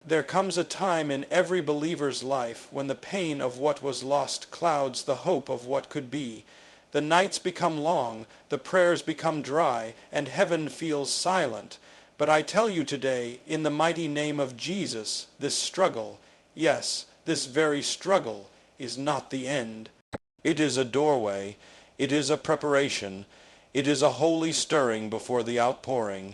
There comes a time in every believer's life when the pain of what was lost clouds the hope of what could be. The nights become long, the prayers become dry, and heaven feels silent. But I tell you today, in the mighty name of Jesus, this struggle, yes, this very struggle, is not the end. It is a doorway, it is a preparation, it is a holy stirring before the outpouring.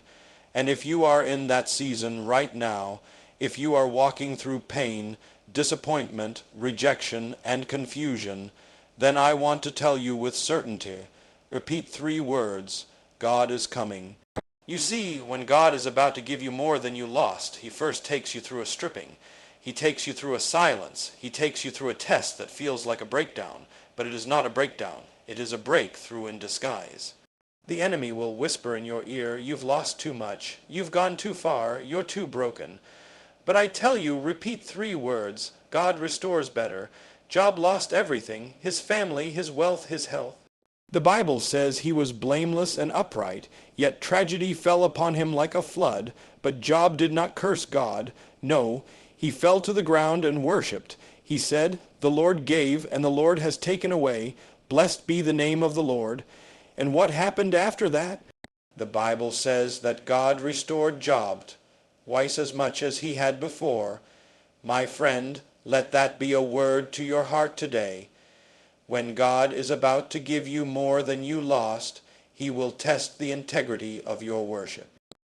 And if you are in that season right now, if you are walking through pain, disappointment, rejection, and confusion, then I want to tell you with certainty, repeat 3 words, God is coming. You see, when God is about to give you more than you lost, he first takes you through a stripping. He takes you through a silence. He takes you through a test that feels like a breakdown, but it is not a breakdown. It is a breakthrough in disguise. The enemy will whisper in your ear, you've lost too much, you've gone too far, you're too broken. But I tell you, repeat 3 words, God restores better. Job lost everything, his family, his wealth, his health. The Bible says he was blameless and upright, yet tragedy fell upon him like a flood. But Job did not curse God. No, he fell to the ground and worshipped. He said, the Lord gave, and the Lord has taken away. Blessed be the name of the Lord. And what happened after that? The Bible says that God restored Job twice as much as he had before. My friend, let that be a word to your heart today. When God is about to give you more than you lost, he will test the integrity of your worship.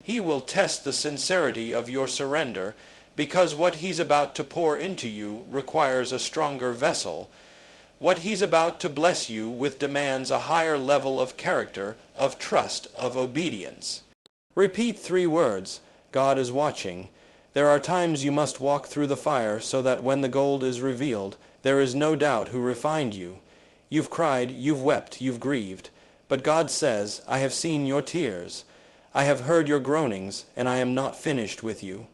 He will test the sincerity of your surrender, because what he's about to pour into you requires a stronger vessel. What he's about to bless you with demands a higher level of character, of trust, of obedience. Repeat 3 words. God is watching. There are times you must walk through the fire so that when the gold is revealed, there is no doubt who refined you. You've cried, you've wept, you've grieved. But God says, I have seen your tears. I have heard your groanings, and I am not finished with you.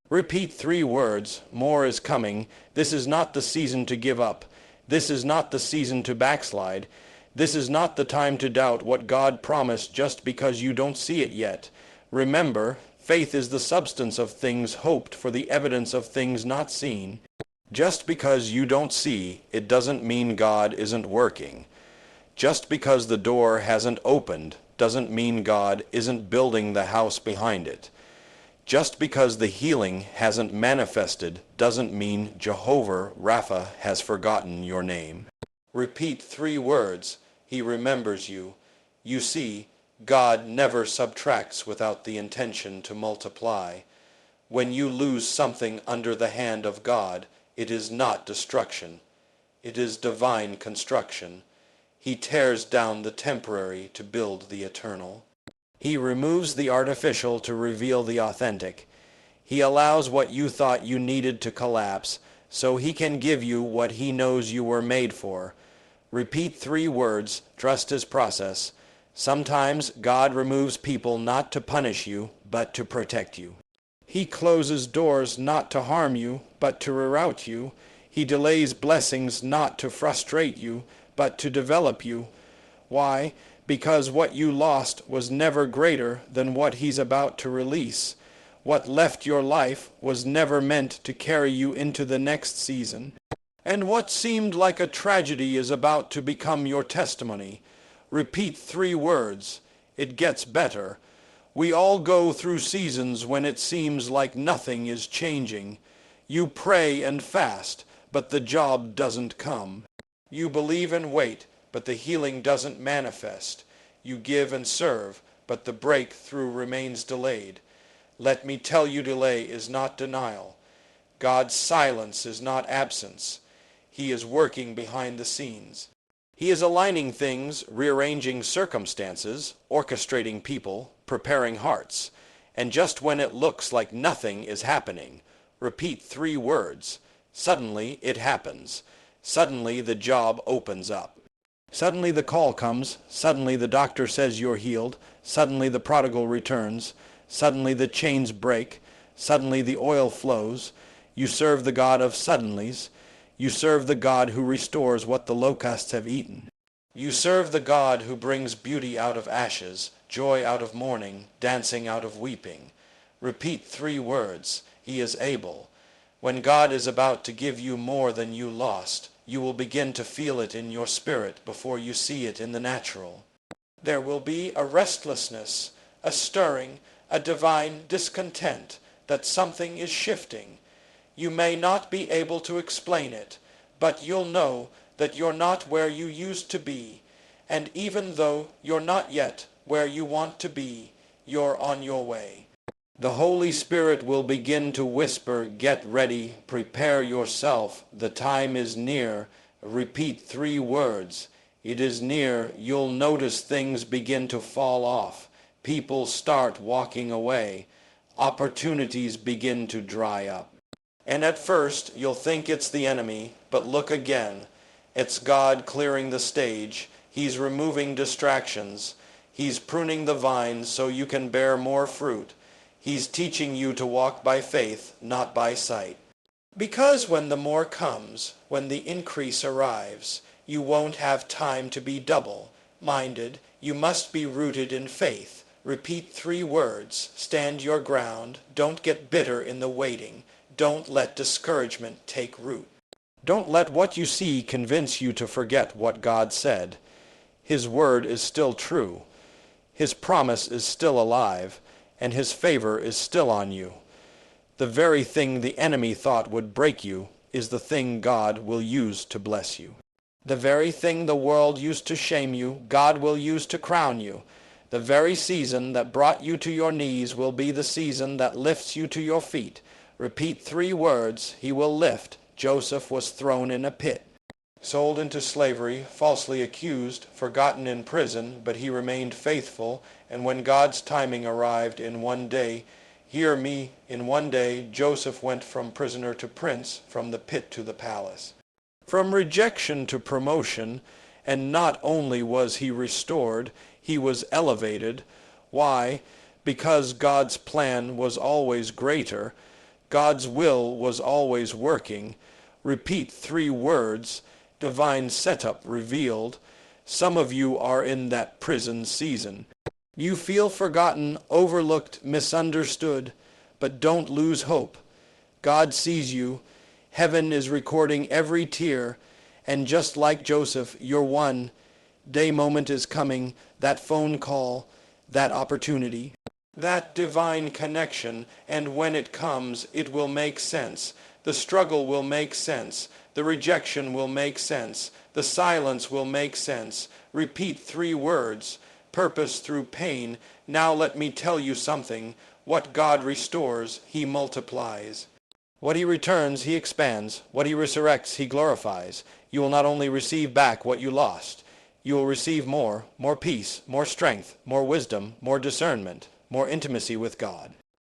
Repeat 3 words. More is coming. This is not the season to give up. This is not the season to backslide. This is not the time to doubt what God promised just because you don't see it yet. Remember, faith is the substance of things hoped for, the evidence of things not seen. Just because you don't see, it doesn't mean God isn't working. Just because the door hasn't opened doesn't mean God isn't building the house behind it. Just because the healing hasn't manifested doesn't mean Jehovah Rapha has forgotten your name. Repeat 3 words. He remembers you. You see, God never subtracts without the intention to multiply. When you lose something under the hand of God, it is not destruction. It is divine construction. He tears down the temporary to build the eternal. He removes the artificial to reveal the authentic. He allows what you thought you needed to collapse, so he can give you what he knows you were made for. Repeat 3 words, trust his process. Sometimes God removes people not to punish you, but to protect you. He closes doors not to harm you, but to reroute you. He delays blessings not to frustrate you, but to develop you. Why? Because what you lost was never greater than what he's about to release. What left your life was never meant to carry you into the next season. And what seemed like a tragedy is about to become your testimony. Repeat 3 words. It gets better. We all go through seasons when it seems like nothing is changing. You pray and fast, but the job doesn't come. You believe and wait, but the healing doesn't manifest. You give and serve, but the breakthrough remains delayed. Let me tell you, delay is not denial. God's silence is not absence. He is working behind the scenes. He is aligning things, rearranging circumstances, orchestrating people, preparing hearts. And just when it looks like nothing is happening, repeat 3 words. Suddenly it happens. Suddenly the job opens up. Suddenly the call comes. Suddenly the doctor says you're healed. Suddenly the prodigal returns. Suddenly the chains break. Suddenly the oil flows. You serve the God of suddenlies. You serve the God who restores what the locusts have eaten. You serve the God who brings beauty out of ashes, joy out of mourning, dancing out of weeping. Repeat 3 words. He is able. When God is about to give you more than you lost, you will begin to feel it in your spirit before you see it in the natural. There will be a restlessness, a stirring, a divine discontent that something is shifting. You may not be able to explain it, but you'll know that you're not where you used to be, and even though you're not yet where you want to be, you're on your way. The Holy Spirit will begin to whisper, "Get ready, prepare yourself, the time is near." Repeat 3 words. It is near. You'll notice things begin to fall off. People start walking away. Opportunities begin to dry up. And at first, you'll think it's the enemy, but look again. It's God clearing the stage. He's removing distractions. He's pruning the vine so you can bear more fruit. He's teaching you to walk by faith, not by sight. Because when the more comes, when the increase arrives, you won't have time to be double-minded. You must be rooted in faith. Repeat 3 words. Stand your ground. Don't get bitter in the waiting. Don't let discouragement take root. Don't let what you see convince you to forget what God said. His word is still true. His promise is still alive, and His favor is still on you. The very thing the enemy thought would break you is the thing God will use to bless you. The very thing the world used to shame you, God will use to crown you. The very season that brought you to your knees will be the season that lifts you to your feet. Repeat 3 words. He will lift. Joseph was thrown in a pit. Sold into slavery, falsely accused, forgotten in prison, but he remained faithful, and when God's timing arrived in one day, hear me, in one day, Joseph went from prisoner to prince, from the pit to the palace. From rejection to promotion, and not only was he restored, he was elevated. Why? Because God's plan was always greater. God's will was always working. Repeat 3 words. Divine setup revealed. Some of you are in that prison season. You feel forgotten, overlooked, misunderstood, but don't lose hope. God sees you. Heaven is recording every tear, and just like Joseph, you're one. Day moment is coming, that phone call, that opportunity, that divine connection, and when it comes, it will make sense. The struggle will make sense. The rejection will make sense. The silence will make sense. Repeat 3 words. Purpose through pain. Now let me tell you something. What God restores, He multiplies. What He returns, He expands. What He resurrects, He glorifies. You will not only receive back what you lost, you will receive more peace, more strength, more wisdom, more discernment, more intimacy with God,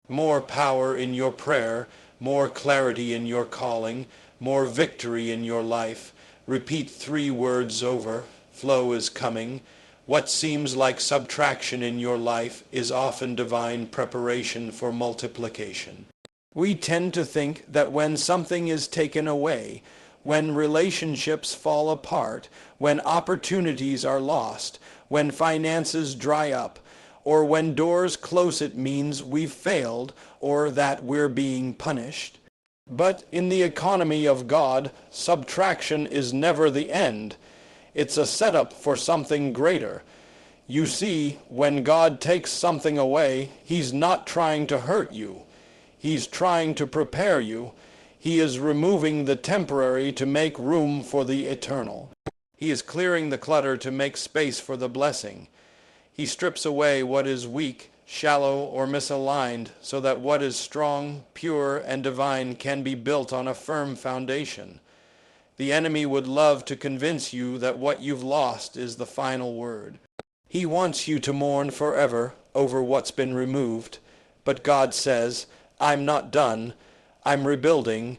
more power in your prayer, more clarity in your calling, more victory in your life. Repeat 3 words over. Flow is coming. What seems like subtraction in your life is often divine preparation for multiplication. We tend to think that when something is taken away, when relationships fall apart, when opportunities are lost, when finances dry up, or when doors close, it means we've failed or that we're being punished. But in the economy of God, subtraction is never the end. It's a setup for something greater. You see, when God takes something away, He's not trying to hurt you. He's trying to prepare you. He is removing the temporary to make room for the eternal. He is clearing the clutter to make space for the blessing. He strips away what is weak, shallow, or misaligned, so that what is strong, pure, and divine can be built on a firm foundation. The enemy would love to convince you that what you've lost is the final word. He wants you to mourn forever over what's been removed, but God says, I'm not done. I'm rebuilding.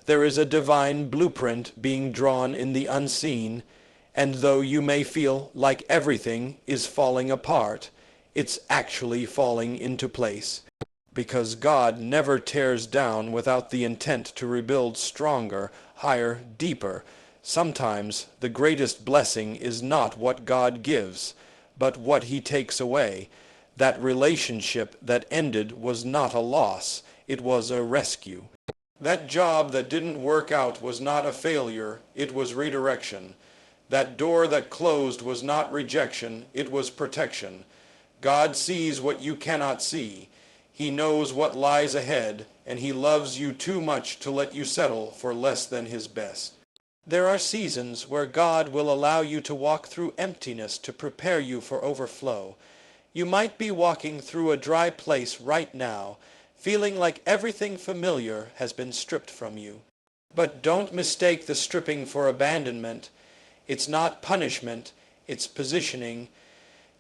There is a divine blueprint being drawn in the unseen, and though you may feel like everything is falling apart, it's actually falling into place. Because God never tears down without the intent to rebuild stronger, higher, deeper. Sometimes the greatest blessing is not what God gives, but what He takes away. That relationship that ended was not a loss. it was a rescue. That job that didn't work out was not a failure, it was redirection. That door that closed was not rejection, it was protection. God sees what you cannot see. He knows what lies ahead, and he loves you too much to let you settle for less than his best. There are seasons where God will allow you to walk through emptiness to prepare you for overflow. You might be walking through a dry place right now, feeling like everything familiar has been stripped from you. But don't mistake the stripping for abandonment. It's not punishment, it's positioning.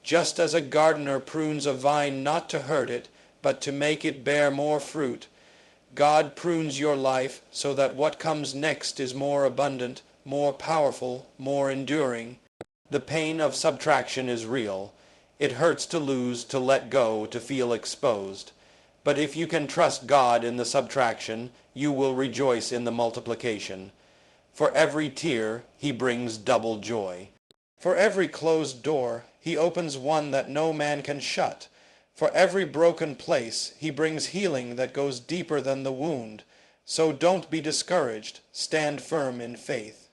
Just as a gardener prunes a vine not to hurt it, but to make it bear more fruit, God prunes your life so that what comes next is more abundant, more powerful, more enduring. The pain of subtraction is real. It hurts to lose, to let go, to feel exposed. But if you can trust God in the subtraction, you will rejoice in the multiplication. For every tear, he brings double joy. For every closed door, he opens one that no man can shut. For every broken place, he brings healing that goes deeper than the wound. So don't be discouraged. Stand firm in faith.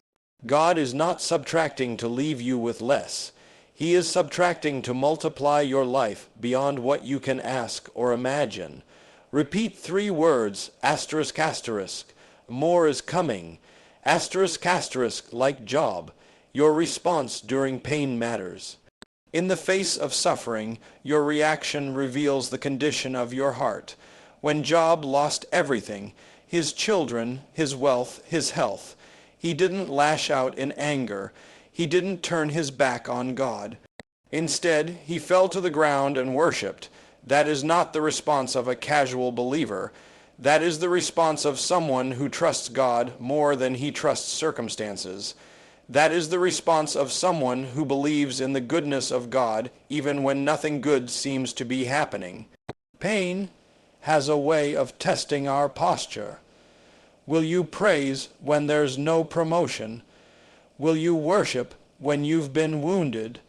God is not subtracting to leave you with less. He is subtracting to multiply your life beyond what you can ask or imagine. Repeat 3 words, asterisk, asterisk. More is coming. Asterisk, asterisk, like Job. Your response during pain matters. In the face of suffering, your reaction reveals the condition of your heart. When Job lost everything, his children, his wealth, his health, he didn't lash out in anger. He didn't turn his back on God. Instead, he fell to the ground and worshipped. That is not the response of a casual believer. That is the response of someone who trusts God more than he trusts circumstances. That is the response of someone who believes in the goodness of God even when nothing good seems to be happening. Pain has a way of testing our posture. Will you praise when there's no promotion? Will you worship when you've been wounded?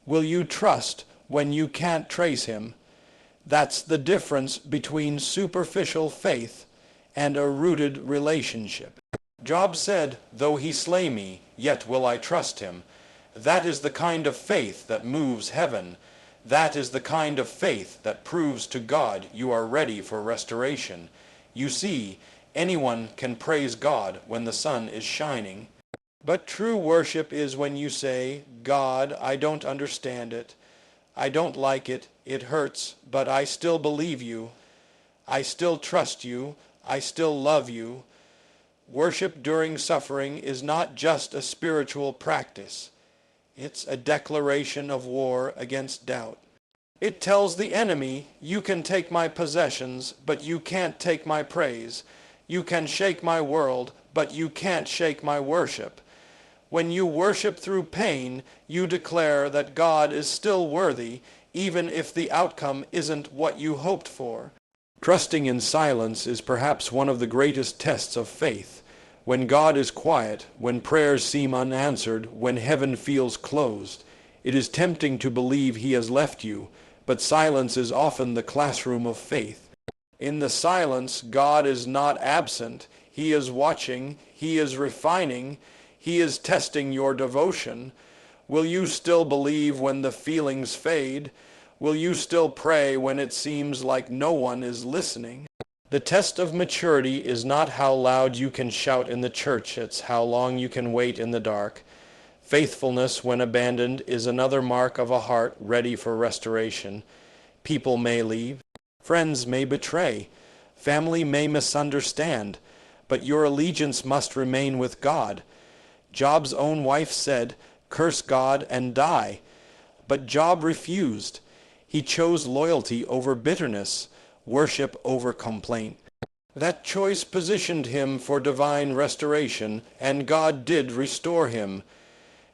Will you trust when you can't trace him? That's the difference between superficial faith and a rooted relationship. Job said, "Though he slay me, yet will I trust him." That is the kind of faith that moves heaven. That is the kind of faith that proves to God you are ready for restoration. You see, anyone can praise God when the sun is shining. But true worship is when you say, "God, I don't understand it. I don't like it. It hurts, but I still believe you. I still trust you. I still love you." Worship during suffering is not just a spiritual practice. It's a declaration of war against doubt. It tells the enemy, "You can take my possessions, but you can't take my praise. You can shake my world, but you can't shake my worship." When you worship through pain, you declare that God is still worthy, even if the outcome isn't what you hoped for. Trusting in silence is perhaps one of the greatest tests of faith. When God is quiet, when prayers seem unanswered, when heaven feels closed, it is tempting to believe he has left you, but silence is often the classroom of faith. In the silence, God is not absent. He is watching, he is refining, he is testing your devotion. Will you still believe when the feelings fade? Will you still pray when it seems like no one is listening? The test of maturity is not how loud you can shout in the church, it's how long you can wait in the dark. Faithfulness, when abandoned, is another mark of a heart ready for restoration. People may leave, friends may betray, family may misunderstand, but your allegiance must remain with God. Job's own wife said, "Curse God and die." But Job refused. He chose loyalty over bitterness, worship over complaint. That choice positioned him for divine restoration, and God did restore him.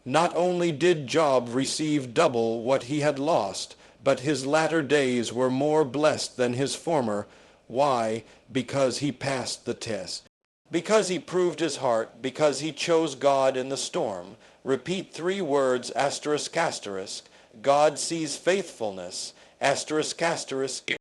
Not only did Job receive double what he had lost, but his latter days were more blessed than his former. Why? Because he passed the test. Because he proved his heart, because he chose God in the storm. Repeat 3 words, asterisk, asterisk. God sees faithfulness, asterisk, asterisk.